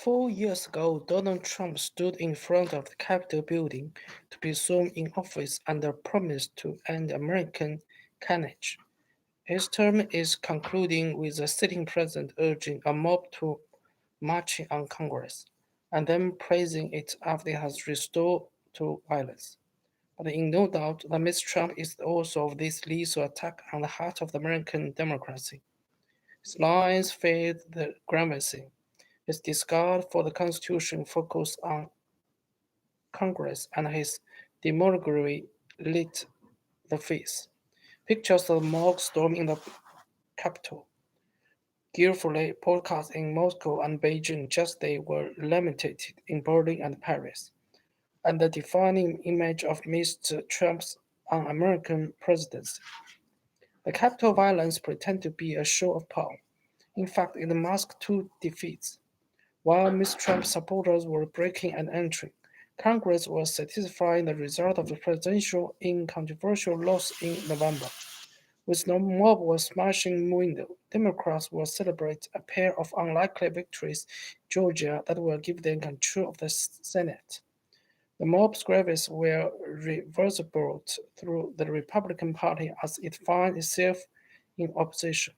4 years ago, Donald Trump stood in front of the Capitol building to be sworn in office under promise to end American carnage. His term is concluding with the sitting president urging a mob to march on Congress, and then praising it after it has restored to violence. But in no doubt that Mr. Trump is the author of this lethal attack on the heart of the American democracy. His lines fade the gravity. His discard for the Constitution focused on Congress, and his demagoguery lit the face. Pictures of the mob storming the Capitol, carefully podcast in Moscow and Beijing just they were limited in Berlin and Paris, and the defining image of Mr. Trump's un-American presidency. The Capitol violence pretended to be a show of power. In fact, it masked two defeats. While Mr. Trump's supporters were breaking and entering, Congress was satisfying the result of the presidential incontrovertial loss in November. With no mob was smashing windows, Democrats will celebrate a pair of unlikely victories in Georgia that will give them control of the Senate. The mob's graves will reverberate through the Republican Party as it finds itself in opposition,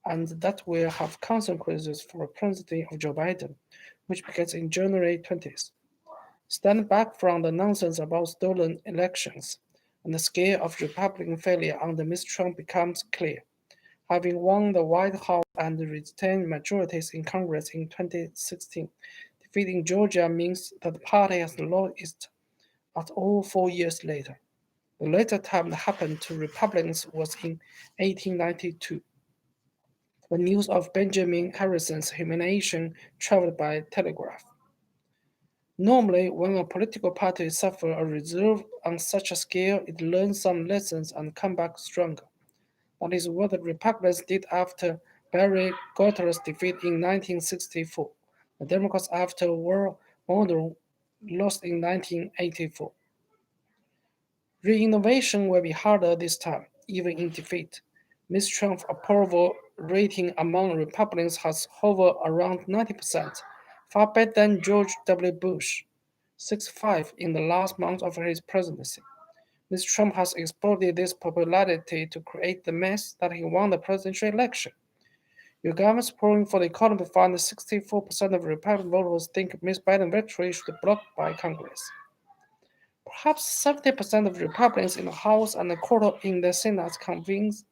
and that will have consequences for the presidency of Joe Biden, which begins in January 20th. Stand back from the nonsense about stolen elections, and the scale of Republican failure under Mr. Trump becomes clear. Having won the White House and retained majorities in Congress in 2016, defeating Georgia means that the party has lost at all 4 years later. The later time that happened to Republicans was in 1892. The news of Benjamin Harrison's humiliation traveled by telegraph. Normally, when a political party suffers a reserve on such a scale, it learns some lessons and comes back stronger. That is what the Republicans did after Barry Goldwasser's defeat in 1964. The Democrats after War Model lost in 1984. Reinnovation will be harder this time, even in defeat. Ms. Trump's approval rating among Republicans has hovered around 90%, far better than George W. Bush, 65 in the last month of his presidency. Mr. Trump has exploited this popularity to create the mess that he won the presidential election. Your government's polling for the economy found that 64% of Republican voters think Ms. Biden's victory should be blocked by Congress. Perhaps 70% of Republicans in the House and a quarter in the Senate convinced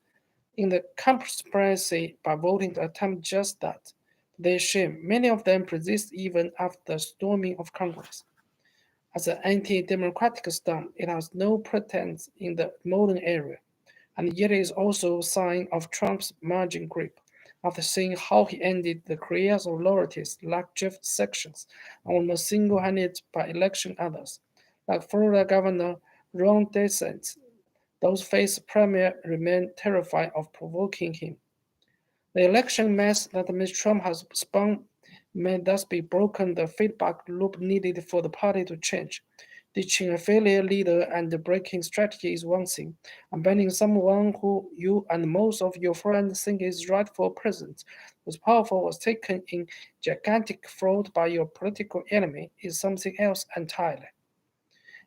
in the conspiracy by voting to attempt just that. To their shame, many of them persist even after the storming of Congress. As an anti-democratic stunt, it has no pretense in the modern era, and yet it is also a sign of Trump's margin grip. After seeing how he ended the careers of loyalties like Jeff Sessions and almost single-handed by election others, like Florida Governor Ron DeSantis, those faced premier remain terrified of provoking him. The election mess that Mr. Trump has spun may thus be broken the feedback loop needed for the party to change. Ditching a failure leader and breaking strategy is one thing, and banning someone who you and most of your friends think is rightful president, whose power was taken in gigantic fraud by your political enemy, is something else entirely.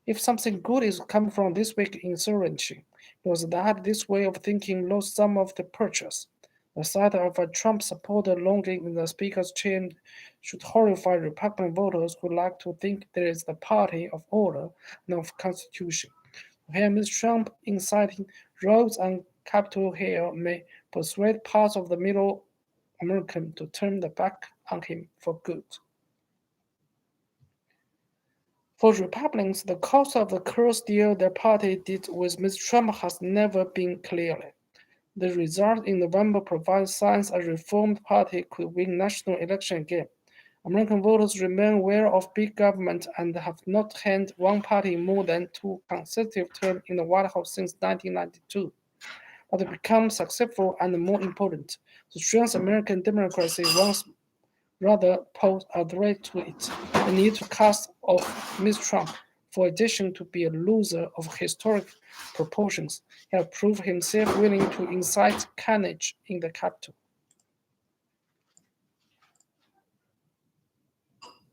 If something good is coming from this week's insurrection, it was that this way of thinking lost some of the purchase. The sight of a Trump supporter longing in the Speaker's chair should horrify Republican voters who like to think there is the party of order and of Constitution. To hear Mr. Trump inciting riots on Capitol Hill may persuade parts of the middle American to turn their back on him for good. For Republicans, the cost of the cursed deal their party did with Mr. Trump has never been clearer. The result in November provides signs a reformed party could win national election again. American voters remain aware of big government and have not had one party more than two consecutive terms in the White House since 1992. But to become successful and more important, to strengthen American democracy once rather pose a threat to it. The need to cast off Mr. Trump, for addition to be a loser of historic proportions, he has proved himself willing to incite carnage in the Capitol.